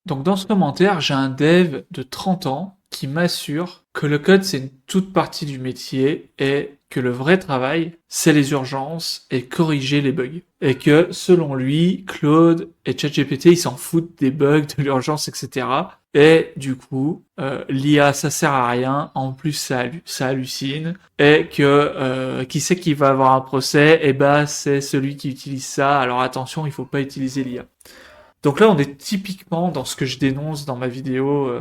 Donc dans ce commentaire, j'ai un dev de 30 ans qui m'assure que le code c'est une toute partie du métier et que le vrai travail c'est les urgences et corriger les bugs. Et que selon lui, Claude et ChatGPT ils s'en foutent des bugs, de l'urgence, etc. Et du coup, l'IA ça sert à rien, en plus ça hallucine, et que qui c'est qui va avoir un procès, et bah c'est celui qui utilise ça, alors attention, il faut pas utiliser l'IA. Donc là, on est typiquement dans ce que je dénonce dans ma vidéo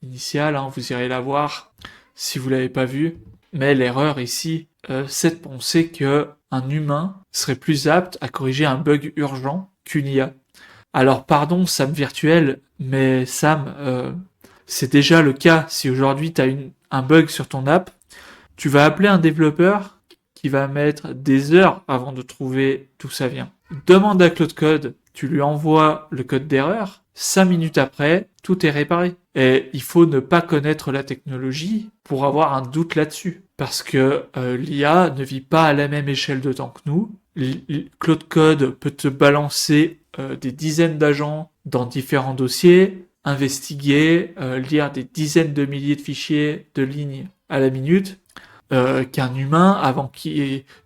initiale, hein, vous irez la voir si vous l'avez pas vue. Mais l'erreur ici, c'est de penser que un humain serait plus apte à corriger un bug urgent qu'une IA. Alors pardon, Sam virtuel, mais Sam, c'est déjà le cas. Si aujourd'hui tu as un bug sur ton app, tu vas appeler un développeur qui va mettre des heures avant de trouver d'où ça vient. Demande à Claude Code, tu lui envoies le code d'erreur, 5 minutes après, tout est réparé. Et il faut ne pas connaître la technologie pour avoir un doute là-dessus. Parce que l'IA ne vit pas à la même échelle de temps que nous. Claude Code peut te balancer des dizaines d'agents dans différents dossiers, investiguer, lire des dizaines de milliers de fichiers de lignes à la minute, qu'un humain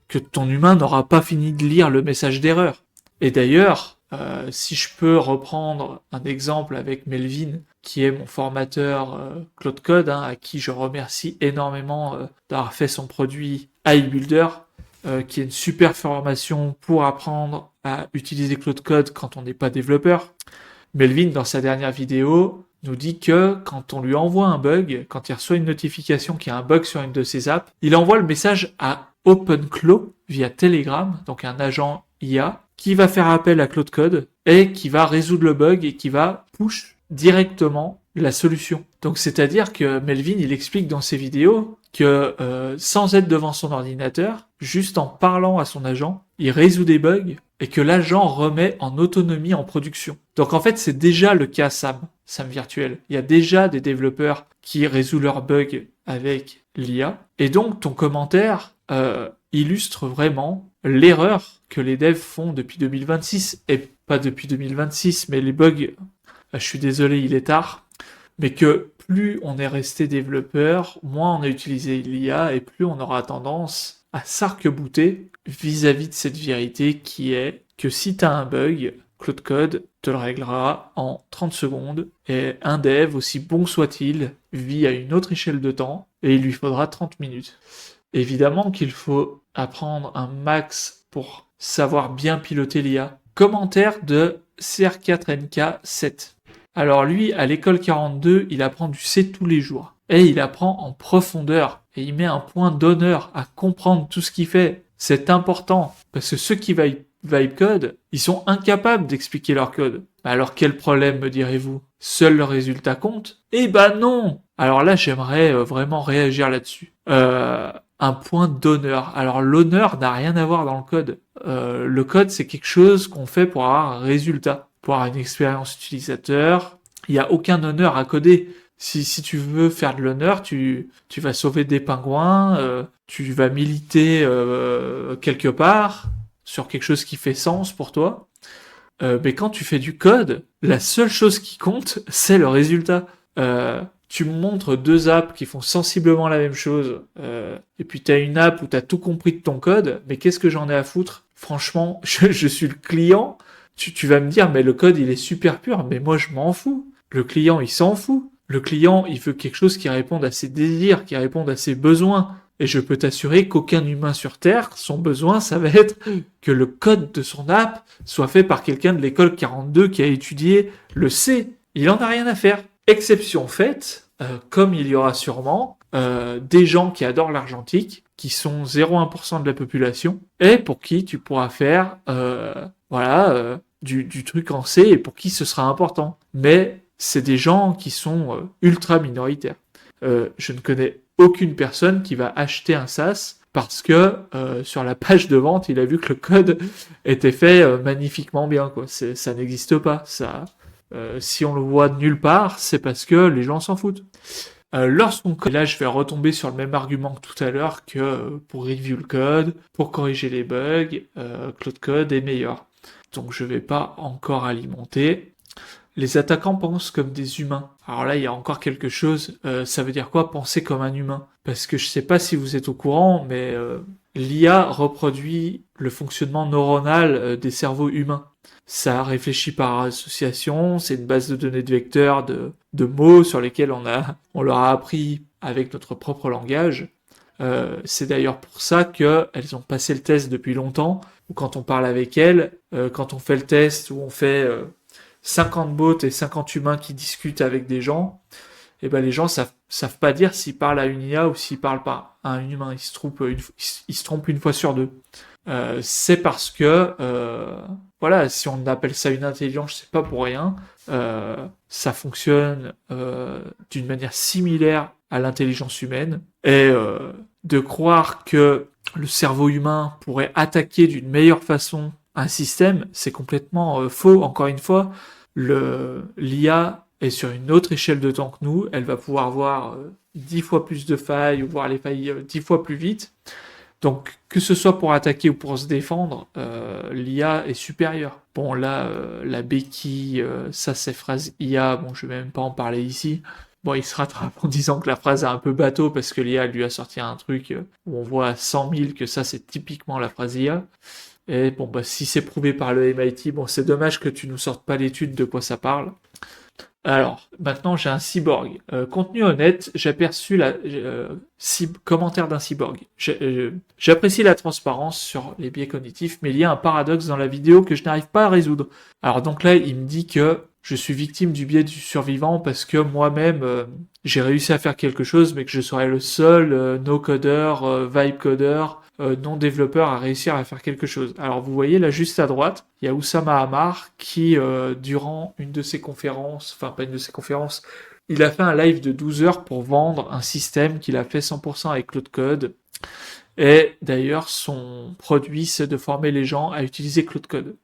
que ton humain n'aura pas fini de lire le message d'erreur. Et d'ailleurs, si je peux reprendre un exemple avec Melvin, qui est mon formateur Claude Code, hein, à qui je remercie énormément d'avoir fait son produit iBuilder, qui est une super formation pour apprendre à utiliser Claude Code quand on n'est pas développeur. Melvin, dans sa dernière vidéo, nous dit que quand on lui envoie un bug, quand il reçoit une notification qu'il y a un bug sur une de ses apps, il envoie le message à OpenClaw via Telegram, donc un agent IA, qui va faire appel à Claude Code et qui va résoudre le bug et qui va push directement la solution. Donc c'est-à-dire que Melvin, il explique dans ses vidéos que sans être devant son ordinateur, juste en parlant à son agent, il résout des bugs et que l'agent remet en autonomie en production. Donc en fait, c'est déjà le cas Sam virtuel. Il y a déjà des développeurs qui résolvent leurs bugs avec l'IA. Et donc ton commentaire illustre vraiment l'erreur que les devs font depuis 2026, et pas depuis 2026, mais les bugs, je suis désolé, il est tard, mais que plus on est resté développeur, moins on a utilisé l'IA, et plus on aura tendance à s'arc-bouter vis-à-vis de cette vérité qui est que si tu as un bug, Claude Code te le réglera en 30 secondes, et un dev, aussi bon soit-il, vit à une autre échelle de temps, et il lui faudra 30 minutes. Évidemment qu'il faut apprendre un max pour savoir bien piloter l'IA. Commentaire de CR4NK7. Alors lui, à l'école 42, il apprend du C tous les jours. Et il apprend en profondeur. Et il met un point d'honneur à comprendre tout ce qu'il fait. C'est important. Parce que ceux qui vibe code, ils sont incapables d'expliquer leur code. Alors quel problème, me direz-vous? Seul le résultat compte? Eh ben non! Alors là, j'aimerais vraiment réagir là-dessus. Un point d'honneur. Alors l'honneur n'a rien à voir dans le code. Le code, c'est quelque chose qu'on fait pour avoir un résultat, pour avoir une expérience utilisateur. Il n'y a aucun honneur à coder. Si tu veux faire de l'honneur, tu vas sauver des pingouins, tu vas militer quelque part sur quelque chose qui fait sens pour toi. Mais quand tu fais du code, la seule chose qui compte, c'est le résultat. Tu me montres deux apps qui font sensiblement la même chose, et puis t'as une app où t'as tout compris de ton code, mais qu'est-ce que j'en ai à foutre? Franchement, je suis le client, tu vas me dire, mais le code il est super pur, mais moi je m'en fous. Le client il s'en fout. Le client il veut quelque chose qui réponde à ses désirs, qui réponde à ses besoins. Et je peux t'assurer qu'aucun humain sur Terre, son besoin, ça va être que le code de son app soit fait par quelqu'un de l'école 42 qui a étudié le C. Il en a rien à faire. Exception faite, comme il y aura sûrement des gens qui adorent l'argentique, qui sont 0,1% de la population, et pour qui tu pourras faire du truc en C, et pour qui ce sera important. Mais c'est des gens qui sont ultra minoritaires. Je ne connais aucune personne qui va acheter un SaaS parce que sur la page de vente, il a vu que le code était fait magnifiquement bien, quoi. Ça n'existe pas. Ça, si on le voit de nulle part, c'est parce que les gens s'en foutent. Lorsqu'on code, et là je vais retomber sur le même argument que tout à l'heure, que pour review le code, pour corriger les bugs, Claude Code est meilleur. Donc je vais pas encore alimenter. les attaquants pensent comme des humains. Alors là, il y a encore quelque chose. Ça veut dire quoi, penser comme un humain? Parce que je sais pas si vous êtes au courant, mais l'IA reproduit le fonctionnement neuronal des cerveaux humains. Ça réfléchit par association, c'est une base de données de vecteurs, de mots sur lesquels on leur a appris avec notre propre langage. C'est d'ailleurs pour ça qu'elles ont passé le test depuis longtemps, ou quand on parle avec elles, quand on fait le test, où on fait 50 bots et 50 humains qui discutent avec des gens, et ben les gens savent pas dire s'ils parlent à une IA ou s'ils parlent pas à un humain. Ils se trompent une fois sur deux. C'est parce que voilà, si on appelle ça une intelligence, c'est pas pour rien. Ça fonctionne d'une manière similaire à l'intelligence humaine. Et de croire que le cerveau humain pourrait attaquer d'une meilleure façon un système, c'est complètement faux. Encore une fois, l'IA est sur une autre échelle de temps que nous. Elle va pouvoir voir 10 fois plus de failles ou voir les failles 10 fois plus vite. Donc, que ce soit pour attaquer ou pour se défendre, l'IA est supérieure. Bon, là, la béquille, ça, c'est phrase IA, bon, je vais même pas en parler ici. Bon, il se rattrape en disant que la phrase est un peu bateau parce que l'IA lui a sorti un truc où on voit à 100 000 que ça, c'est typiquement la phrase IA. Et bon, bah, si c'est prouvé par le MIT, bon, c'est dommage que tu nous sortes pas l'étude de quoi ça parle. Alors, maintenant j'ai un cyborg. Contenu honnête, j'ai aperçu commentaire d'un cyborg. J'apprécie la transparence sur les biais cognitifs, mais il y a un paradoxe dans la vidéo que je n'arrive pas à résoudre. Alors donc là, il me dit que je suis victime du biais du survivant parce que moi-même, j'ai réussi à faire quelque chose, mais que je serais le seul no-codeur, vibe-codeur, non-développeur à réussir à faire quelque chose. Alors vous voyez là juste à droite, il y a Oussama Hamar qui, durant une de ses conférences, enfin pas une de ses conférences, il a fait un live de 12 heures pour vendre un système qu'il a fait 100% avec Claude Code. Et d'ailleurs, son produit, c'est de former les gens à utiliser Claude Code.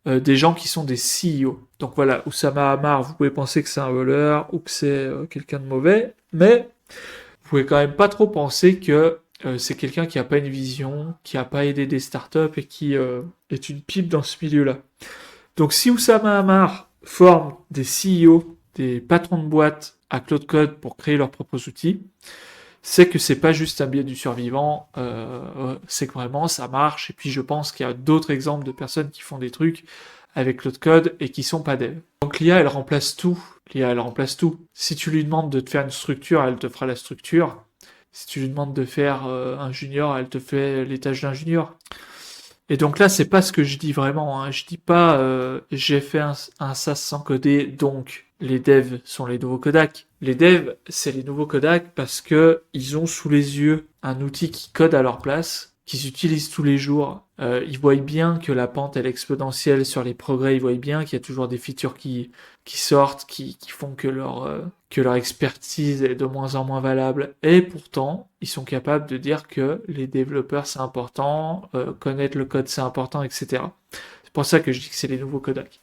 Des gens qui sont des CEO. Donc voilà, Oussama Hamar, vous pouvez penser que c'est un voleur ou que c'est quelqu'un de mauvais, mais vous pouvez quand même pas trop penser que c'est quelqu'un qui a pas une vision, qui a pas aidé des startups et qui est une pipe dans ce milieu-là. Donc si Oussama Hamar forme des CEO, des patrons de boîtes à Claude Code pour créer leurs propres outils, c'est que c'est pas juste un biais du survivant, c'est que vraiment ça marche. Et puis je pense qu'il y a d'autres exemples de personnes qui font des trucs avec Claude Code et qui sont pas dev. Donc l'IA elle remplace tout. L'IA elle remplace tout. Si tu lui demandes de te faire une structure, elle te fera la structure. Si tu lui demandes de faire un junior, elle te fait les tâches d'un junior. Et donc là, c'est pas ce que je dis vraiment. Hein. Je dis pas j'ai fait un SaaS sans coder, donc les devs sont les nouveaux Kodak. Les devs, c'est les nouveaux Kodak parce que ils ont sous les yeux un outil qui code à leur place, qu'ils utilisent tous les jours. Ils voient bien que la pente elle est exponentielle sur les progrès. Ils voient bien qu'il y a toujours des features qui sortent, qui font que leur expertise est de moins en moins valable. Et pourtant, ils sont capables de dire que les développeurs c'est important, connaître le code c'est important, etc. C'est pour ça que je dis que c'est les nouveaux Kodak.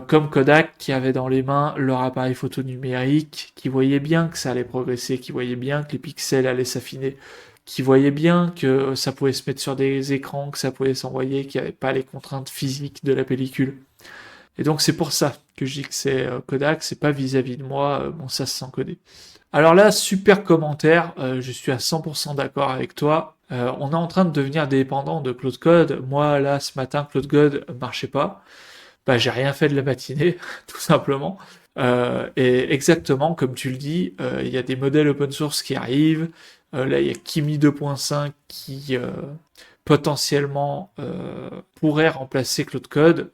Comme Kodak qui avait dans les mains leur appareil photo numérique, qui voyait bien que ça allait progresser, qui voyait bien que les pixels allaient s'affiner, qui voyait bien que ça pouvait se mettre sur des écrans, que ça pouvait s'envoyer, qu'il n'y avait pas les contraintes physiques de la pellicule. Et donc c'est pour ça que je dis que c'est Kodak, c'est pas vis-à-vis de moi, bon ça se sent codé. Alors là, super commentaire, je suis à 100% d'accord avec toi. On est en train de devenir dépendant de Claude Code. Moi là, ce matin, Claude Code marchait pas. Bah j'ai rien fait de la matinée, tout simplement. Et exactement comme tu le dis, il y a des modèles open source qui arrivent. Là, il y a Kimi 2.5 qui potentiellement pourrait remplacer Claude Code.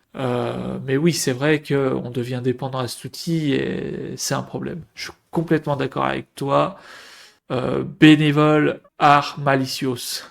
Mais oui, c'est vrai qu'on devient dépendant à cet outil et c'est un problème. Je suis complètement d'accord avec toi. Bénévole, art malicios.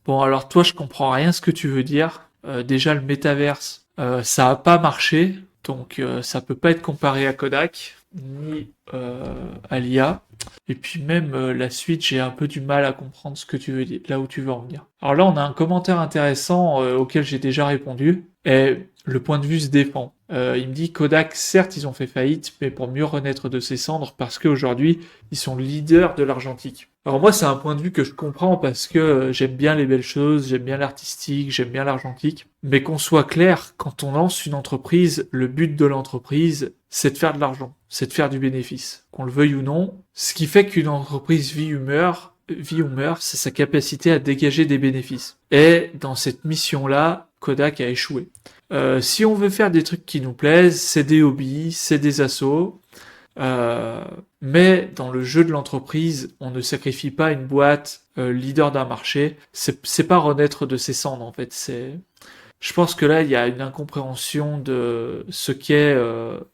Bon, alors toi, je comprends rien ce que tu veux dire. Déjà, le métaverse, ça a pas marché, donc ça peut pas être comparé à Kodak ni à l'IA. Et puis même la suite, j'ai un peu du mal à comprendre ce que tu veux dire, là où tu veux en venir. Alors là, on a un commentaire intéressant auquel j'ai déjà répondu, et le point de vue se défend. Il me dit Kodak, certes, ils ont fait faillite, mais pour mieux renaître de ses cendres, parce qu'aujourd'hui, ils sont leaders de l'argentique. Alors moi, c'est un point de vue que je comprends parce que j'aime bien les belles choses, j'aime bien l'artistique, j'aime bien l'argentique. Mais qu'on soit clair, quand on lance une entreprise, le but de l'entreprise, c'est de faire de l'argent, c'est de faire du bénéfice, qu'on le veuille ou non. Ce qui fait qu'une entreprise vit ou meurt, c'est sa capacité à dégager des bénéfices. Et dans cette mission-là, Kodak a échoué. Si on veut faire des trucs qui nous plaisent, c'est des hobbies, c'est des assos, mais dans le jeu de l'entreprise, on ne sacrifie pas une boîte leader d'un marché. C'est pas renaître de ses cendres en fait. Je pense que là, il y a une incompréhension de ce qu'est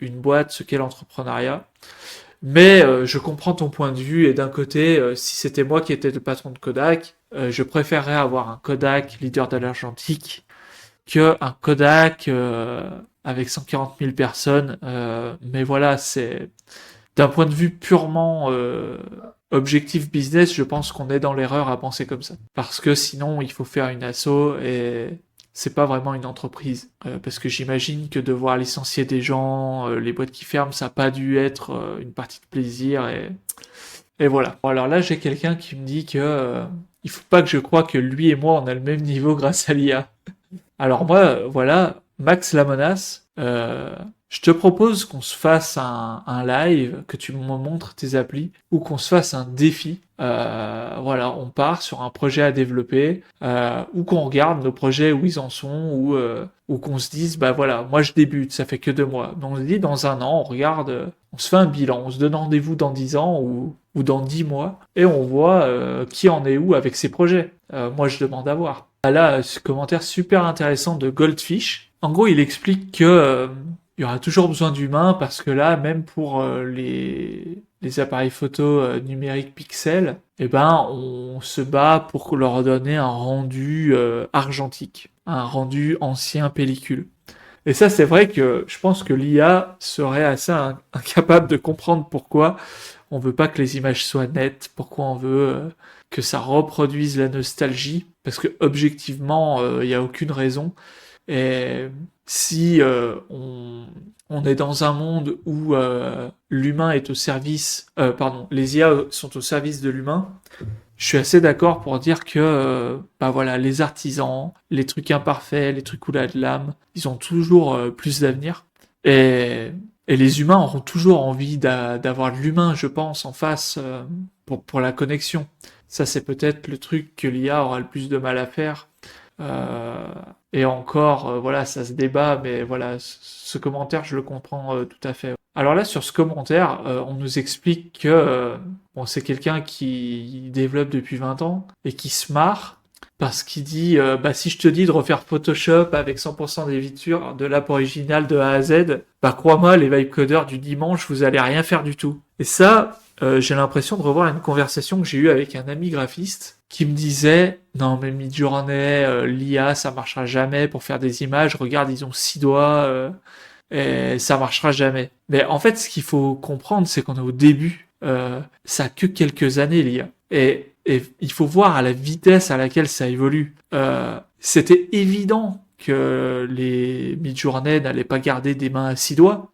une boîte, ce qu'est l'entrepreneuriat. Mais je comprends ton point de vue et d'un côté, si c'était moi qui étais le patron de Kodak, je préférerais avoir un Kodak leader de l'argentique que un Kodak avec 140 000 personnes. Mais voilà, c'est d'un point de vue purement objectif business, je pense qu'on est dans l'erreur à penser comme ça. Parce que sinon, il faut faire une asso et c'est pas vraiment une entreprise. Parce que j'imagine que devoir licencier des gens, les boîtes qui ferment, ça n'a pas dû être une partie de plaisir et voilà. Bon, alors là, j'ai quelqu'un qui me dit que il faut pas que je croie que lui et moi on a le même niveau grâce à l'IA. Alors moi, voilà, Max la menace. Je te propose qu'on se fasse un live, que tu me montres tes applis, ou qu'on se fasse un défi. Voilà, on part sur un projet à développer, ou qu'on regarde nos projets où ils en sont, ou qu'on se dise, bah voilà, moi je débute, ça fait que 2 mois. Donc on se dit, dans un an, on regarde, on se fait un bilan, on se donne rendez-vous dans 10 ans ou dans 10 mois, et on voit qui en est où avec ses projets. Moi je demande à voir. Là, ce commentaire super intéressant de Goldfish. En gros, il explique que il y aura toujours besoin d'humains parce que là, même pour les appareils photo numériques pixels, eh ben, on se bat pour leur donner un rendu argentique, un rendu ancien pellicule. Et ça, c'est vrai que je pense que l'IA serait assez incapable de comprendre pourquoi on veut pas que les images soient nettes, pourquoi on veut que ça reproduise la nostalgie, parce que objectivement, il n'y a aucune raison. Et si on est dans un monde où l'humain est au service, pardon, les IA sont au service de l'humain, je suis assez d'accord pour dire que bah voilà, les artisans, les trucs imparfaits, les trucs où la de l'âme, ils ont toujours plus d'avenir. Et, et les humains auront toujours envie d'avoir de l'humain, je pense, en face pour la connexion. Ça, c'est peut-être le truc que l'IA aura le plus de mal à faire. Euh, et encore, voilà, ça se débat, mais voilà, ce commentaire, je le comprends tout à fait. Alors là, sur ce commentaire, on nous explique que bon, c'est quelqu'un qui développe depuis 20 ans et qui se marre parce qu'il dit bah si je te dis de refaire Photoshop avec 100% des vitures de l'app originale de A à Z, bah crois-moi, les vibe codeurs du dimanche, vous allez rien faire du tout. Et ça, j'ai l'impression de revoir une conversation que j'ai eue avec un ami graphiste qui me disait non mais Midjourney, l'IA ça marchera jamais pour faire des images, regarde ils ont 6 doigts et ça marchera jamais. Mais en fait ce qu'il faut comprendre c'est qu'on est au début, ça a que quelques années l'IA et il faut voir à la vitesse à laquelle ça évolue. C'était évident que les Midjourney n'allaient pas garder des mains à 6 doigts.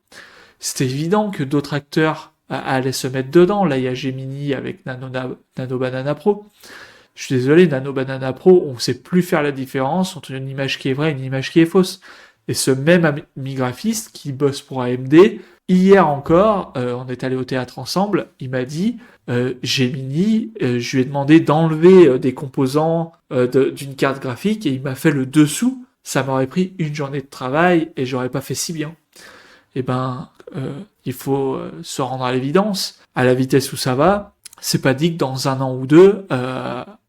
C'était évident que d'autres acteurs allaient se mettre dedans. Là, il y a Gemini avec Nano Banana Pro. Je suis désolé, Nano Banana Pro, on sait plus faire la différence entre une image qui est vraie et une image qui est fausse. Et ce même ami graphiste qui bosse pour AMD, hier encore, on est allé au théâtre ensemble, il m'a dit, Gemini, je lui ai demandé d'enlever des composants d'une carte graphique et il m'a fait le dessous. Ça m'aurait pris une journée de travail et j'aurais pas fait si bien. Eh ben, il faut se rendre à l'évidence. À la vitesse où ça va, c'est pas dit que dans un an ou deux,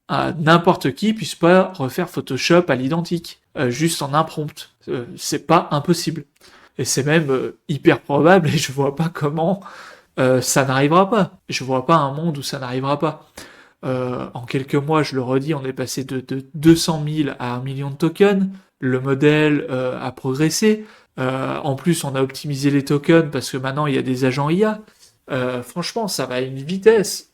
n'importe qui puisse pas refaire Photoshop à l'identique, juste en un prompt. C'est pas impossible. Et c'est même hyper probable et je vois pas comment ça n'arrivera pas. Je vois pas un monde où ça n'arrivera pas. En quelques mois, je le redis, on est passé de 200 000 à 1 million de tokens. Le modèle a progressé. En plus, on a optimisé les tokens parce que maintenant, il y a des agents IA. Franchement, ça va à une vitesse.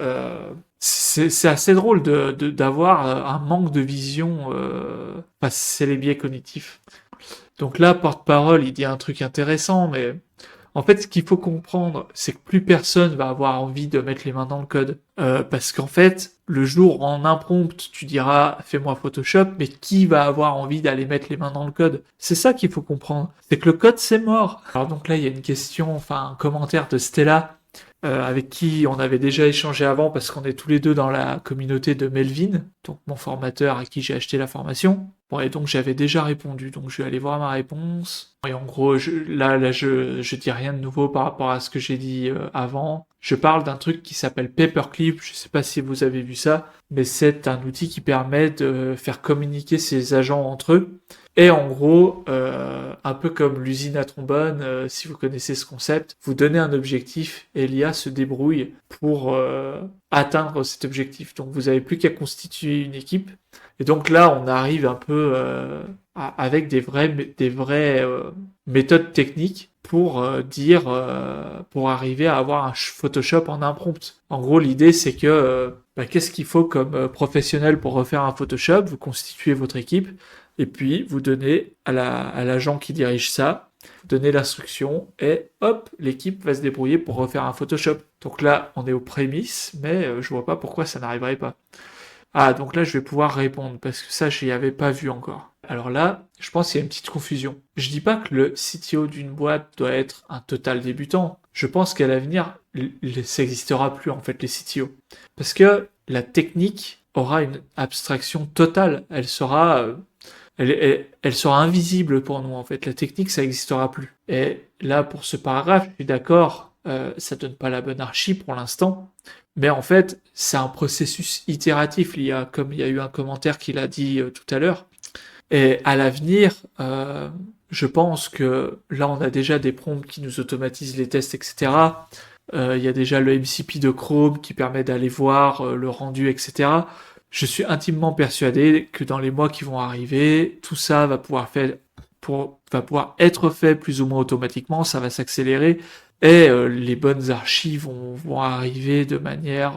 C'est assez drôle d'avoir un manque de vision. Enfin, c'est les biais cognitifs. Donc là, porte-parole, il dit un truc intéressant, mais en fait, ce qu'il faut comprendre, c'est que plus personne va avoir envie de mettre les mains dans le code. Parce qu'en fait, le jour en imprompt, tu diras fais-moi Photoshop, mais qui va avoir envie d'aller mettre les mains dans le code? C'est ça qu'il faut comprendre. C'est que le code, c'est mort. Alors donc là, il y a une question, enfin un commentaire de Stella, avec qui on avait déjà échangé avant parce qu'on est tous les deux dans la communauté de Melvin, donc mon formateur à qui j'ai acheté la formation. Bon, et donc j'avais déjà répondu, donc je vais aller voir ma réponse. Et en gros, je dis rien de nouveau par rapport à ce que j'ai dit avant. Je parle d'un truc qui s'appelle Paperclip, je sais pas si vous avez vu ça, mais c'est un outil qui permet de faire communiquer ses agents entre eux. Et en gros, un peu comme l'usine à trombone, si vous connaissez ce concept, vous donnez un objectif et l'IA se débrouille pour atteindre cet objectif. Donc vous n'avez plus qu'à constituer une équipe. Et donc là, on arrive un peu avec des vraies méthodes techniques pour pour arriver à avoir un Photoshop en imprompt. En gros, l'idée c'est que qu'est-ce qu'il faut comme professionnel pour refaire un Photoshop? Vous constituez votre équipe et puis vous donnez à l'agent qui dirige ça, vous donnez l'instruction et hop, l'équipe va se débrouiller pour refaire un Photoshop. Donc là, on est aux prémices, mais je vois pas pourquoi ça n'arriverait pas. Ah, donc là, je vais pouvoir répondre, parce que ça, je n'y avais pas vu encore. Alors là, je pense qu'il y a une petite confusion. Je dis pas que le CTO d'une boîte doit être un total débutant. Je pense qu'à l'avenir, ça n'existera plus, en fait, les CTO. Parce que la technique aura une abstraction totale. Elle sera invisible pour nous, en fait. La technique, ça n'existera plus. Et là, pour ce paragraphe, je suis d'accord, ça donne pas la bonne archi pour l'instant. Mais en fait, c'est un processus itératif, l'IA, comme il y a eu un commentaire qui l'a dit tout à l'heure. Et à l'avenir, je pense que là, on a déjà des prompts qui nous automatisent les tests, etc. Il y a déjà le MCP de Chrome qui permet d'aller voir le rendu, etc. Je suis intimement persuadé que dans les mois qui vont arriver, tout ça va pouvoir être fait plus ou moins automatiquement, ça va s'accélérer. Et les bonnes archives vont arriver de manière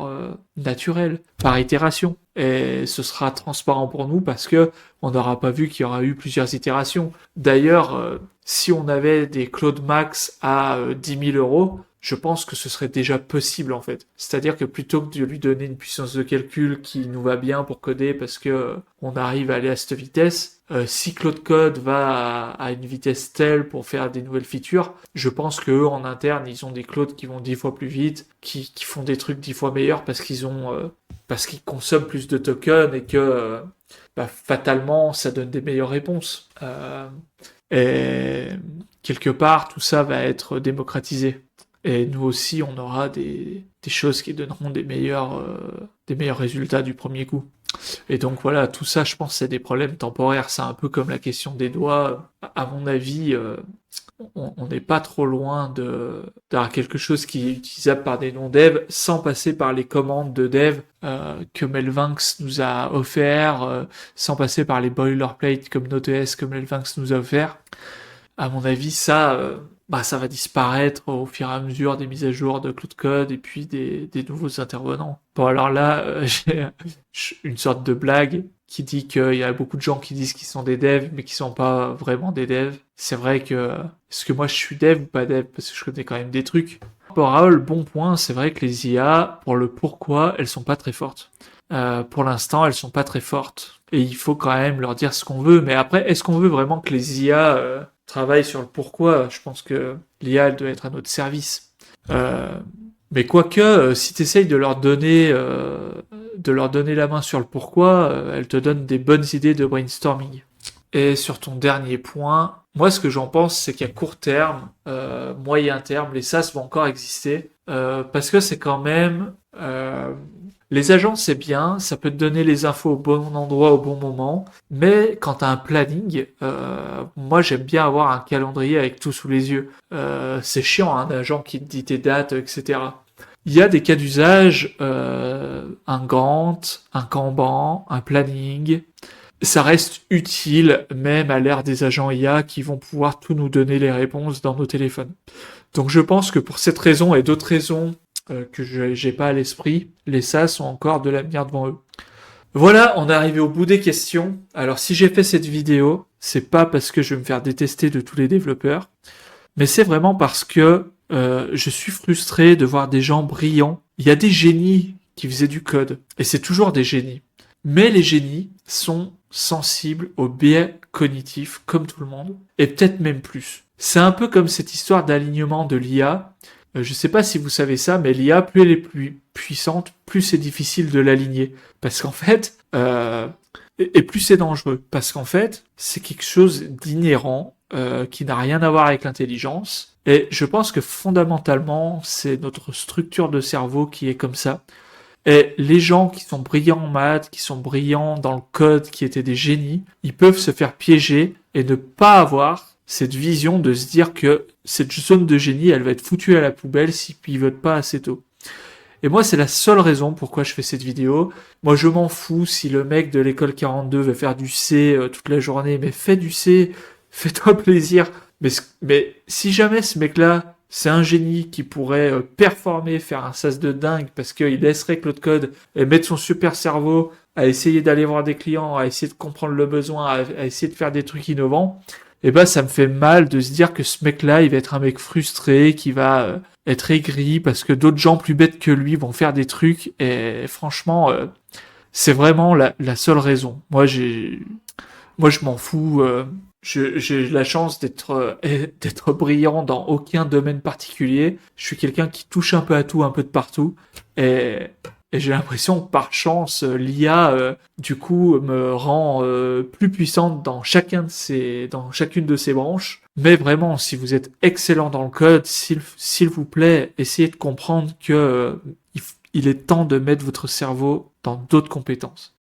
naturelle, par itération. Et ce sera transparent pour nous parce que on n'aura pas vu qu'il y aura eu plusieurs itérations. D'ailleurs, si on avait des Cloud Max à 10 000 euros, je pense que ce serait déjà possible en fait. C'est-à-dire que plutôt que de lui donner une puissance de calcul qui nous va bien pour coder parce que on arrive à aller à cette vitesse, si Claude Code va à une vitesse telle pour faire des nouvelles features, je pense que eux en interne ils ont des Claude qui vont 10 fois plus vite, qui font des trucs 10 fois meilleurs parce qu'ils consomment plus de tokens et que fatalement ça donne des meilleures réponses. Et quelque part tout ça va être démocratisé. Et nous aussi, on aura des choses qui donneront des meilleurs résultats du premier coup. Et donc voilà, tout ça, je pense, c'est des problèmes temporaires. C'est un peu comme la question des doigts. À mon avis, on n'est pas trop loin d'avoir quelque chose qui est utilisable par des non-devs sans passer par les commandes de dev que Melvinx nous a offert, sans passer par les boilerplates comme Node.js que Melvinx nous a offert. À mon avis, ça va disparaître au fur et à mesure des mises à jour de Cloud Code et puis des nouveaux intervenants. Bon, alors là, j'ai une sorte de blague qui dit qu'il y a beaucoup de gens qui disent qu'ils sont des devs, mais qui sont pas vraiment des devs. C'est vrai que, est-ce que moi je suis dev ou pas dev? Parce que je connais quand même des trucs. Raoul, bon point, c'est vrai que les IA, pour le pourquoi, elles sont pas très fortes. Pour l'instant, elles sont pas très fortes. Et il faut quand même leur dire ce qu'on veut. Mais après, est-ce qu'on veut vraiment que les IA travaillent sur le pourquoi? Je pense que l'IA, elle doit être à notre service. Mais quoique, si tu essayes de leur donner la main sur le pourquoi, elle te donne des bonnes idées de brainstorming. Et sur ton dernier point, moi ce que j'en pense, c'est qu'à court terme, moyen terme, les SaaS vont encore exister, parce que c'est quand même... les agences, c'est bien, ça peut te donner les infos au bon endroit au bon moment, mais quand t'as un planning, moi j'aime bien avoir un calendrier avec tout sous les yeux. C'est chiant, un agent qui te dit tes dates, etc. Il y a des cas d'usage, un Gantt, un Kanban, un planning. Ça reste utile, même à l'ère des agents IA qui vont pouvoir tout nous donner les réponses dans nos téléphones. Donc je pense que pour cette raison et d'autres raisons que j'ai pas à l'esprit, les SaaS ont encore de l'avenir devant eux. Voilà, on est arrivé au bout des questions. Alors si j'ai fait cette vidéo, c'est pas parce que je vais me faire détester de tous les développeurs, mais c'est vraiment parce que je suis frustré de voir des gens brillants. Il y a des génies qui faisaient du code, et c'est toujours des génies. Mais les génies sont sensibles aux biais cognitifs, comme tout le monde, et peut-être même plus. C'est un peu comme cette histoire d'alignement de l'IA. Je sais pas si vous savez ça, mais l'IA, plus elle est plus puissante, plus c'est difficile de l'aligner. Parce qu'en fait, et plus c'est dangereux. Parce qu'en fait, c'est quelque chose d'inhérent, qui n'a rien à voir avec l'intelligence. Et je pense que fondamentalement, c'est notre structure de cerveau qui est comme ça. Et les gens qui sont brillants en maths, qui sont brillants dans le code, qui étaient des génies, ils peuvent se faire piéger et ne pas avoir cette vision de se dire que cette zone de génie, elle va être foutue à la poubelle s'ils pivotent pas assez tôt. Et moi, c'est la seule raison pourquoi je fais cette vidéo. Moi, je m'en fous si le mec de l'école 42 veut faire du C toute la journée, mais fais du C, fais-toi plaisir. Mais si jamais ce mec-là, c'est un génie qui pourrait performer, faire un sas de dingue, parce qu'il laisserait Claude Code et mettre son super cerveau à essayer d'aller voir des clients, à essayer de comprendre le besoin, à essayer de faire des trucs innovants, et ben ça me fait mal de se dire que ce mec-là, il va être un mec frustré, qui va être aigri parce que d'autres gens plus bêtes que lui vont faire des trucs. Et franchement, c'est vraiment la seule raison. Moi, je m'en fous. J'ai la chance d'être brillant dans aucun domaine particulier. Je suis quelqu'un qui touche un peu à tout, un peu de partout. Et, et j'ai l'impression que par chance, l'IA, du coup, me rend plus puissante dans chacune de ses branches. Mais vraiment, si vous êtes excellent dans le code, s'il vous plaît, essayez de comprendre que il est temps de mettre votre cerveau dans d'autres compétences.